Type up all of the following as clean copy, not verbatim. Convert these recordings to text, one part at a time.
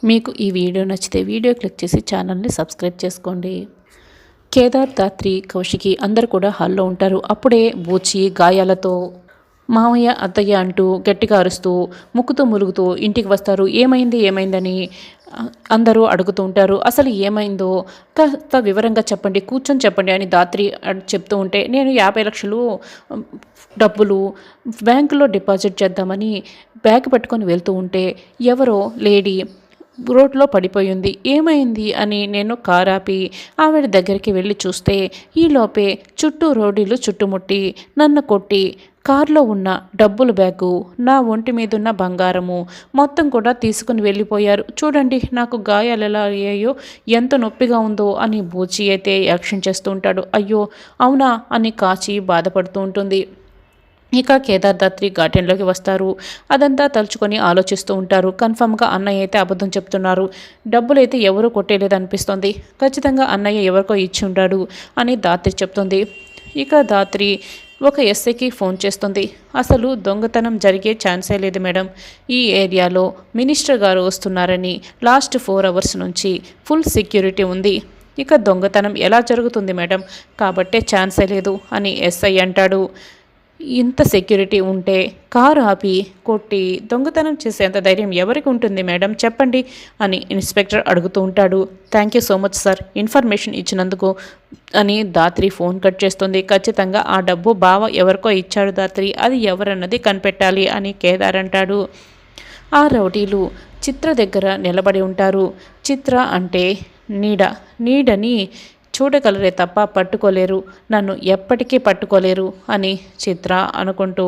మీకు ఈ వీడియో నచ్చితే వీడియో క్లిక్ చేసి ఛానల్ని సబ్స్క్రైబ్ చేసుకోండి. కేదార్, ధాత్రి, కౌశికి అందరు కూడా హాల్లో ఉంటారు. అప్పుడే బూచి గాయాలతో మామయ్య అత్తయ్య అంటూ గట్టిగా అరుస్తూ ముక్కుతూ ములుగుతూ ఇంటికి వస్తారు. ఏమైందని అందరూ అడుగుతూ ఉంటారు. అసలు ఏమైందో కాస్త వివరంగా చెప్పండి, కూర్చొని చెప్పండి అని ధాత్రి చెప్తూ ఉంటే, నేను 50 లక్షలు డబ్బులు బ్యాంకులో డిపాజిట్ చేద్దామని బ్యాగ్ పట్టుకొని వెళ్తూ ఉంటే ఎవరో లేడీ రోడ్లో పడిపోయింది. ఏమైంది అని నేను కారాపి ఆవిడ దగ్గరికి వెళ్ళి చూస్తే ఈలోపే చుట్టూ రౌడీలు చుట్టుముట్టి నన్ను కొట్టి కారులో ఉన్న డబ్బుల బ్యాగు, నా ఒంటి మీదున్న బంగారము మొత్తం కూడా తీసుకుని వెళ్ళిపోయారు. చూడండి నాకు గాయాలు ఎలా అయ్యాయో, ఎంత నొప్పిగా ఉందో అని బూచి అయితే యాక్షన్ చేస్తూ ఉంటాడు. అయ్యో అవునా అని కాచి బాధపడుతూ ఉంటుంది. ఇక కేదార్, ధాత్రి గార్డెన్లోకి వస్తారు. అదంతా తలుచుకొని ఆలోచిస్తూ ఉంటారు. కన్ఫామ్గా అన్నయ్య అయితే అబద్ధం చెప్తున్నారు. డబ్బులైతే ఎవరూ కొట్టేలేదనిపిస్తుంది. ఖచ్చితంగా అన్నయ్య ఎవరికో ఇచ్చి ఉంటాడు అని ధాత్రి చెప్తుంది. ఇక ధాత్రి ఒక ఎస్ఐకి ఫోన్ చేస్తుంది. అసలు దొంగతనం జరిగే ఛాన్సే లేదు మేడం. ఈ ఏరియాలో మినిస్టర్ గారు వస్తున్నారని లాస్ట్ 4 అవర్స్ నుంచి ఫుల్ సెక్యూరిటీ ఉంది. ఇక దొంగతనం ఎలా జరుగుతుంది మేడం, కాబట్టే ఛాన్సే లేదు అని ఎస్ఐ అంటాడు. ఇంత సెక్యూరిటీ ఉంటే కారు ఆపి కొట్టి దొంగతనం చేసేంత ధైర్యం ఎవరికి ఉంటుంది మేడం, చెప్పండి అని ఇన్స్పెక్టర్ అడుగుతూ ఉంటాడు. Thank you so much sir information ఇచ్చినందుకు అని ధాత్రి ఫోన్ కట్ చేస్తుంది. ఖచ్చితంగా ఆ డబ్బు బావ ఎవరికో ఇచ్చాడు ధాత్రి, అది ఎవరన్నది కనిపెట్టాలి అని కేదార్ అంటాడు. ఆ రౌడీలు చిత్ర దగ్గర నిలబడి ఉంటారు. చిత్ర అంటే నీడని చూడగలరే తప్ప పట్టుకోలేరు, నన్ను ఎప్పటికీ పట్టుకోలేరు అని చిత్ర అనుకుంటూ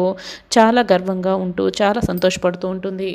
చాలా గర్వంగా ఉంటూ చాలా సంతోషపడుతూ ఉంటుంది.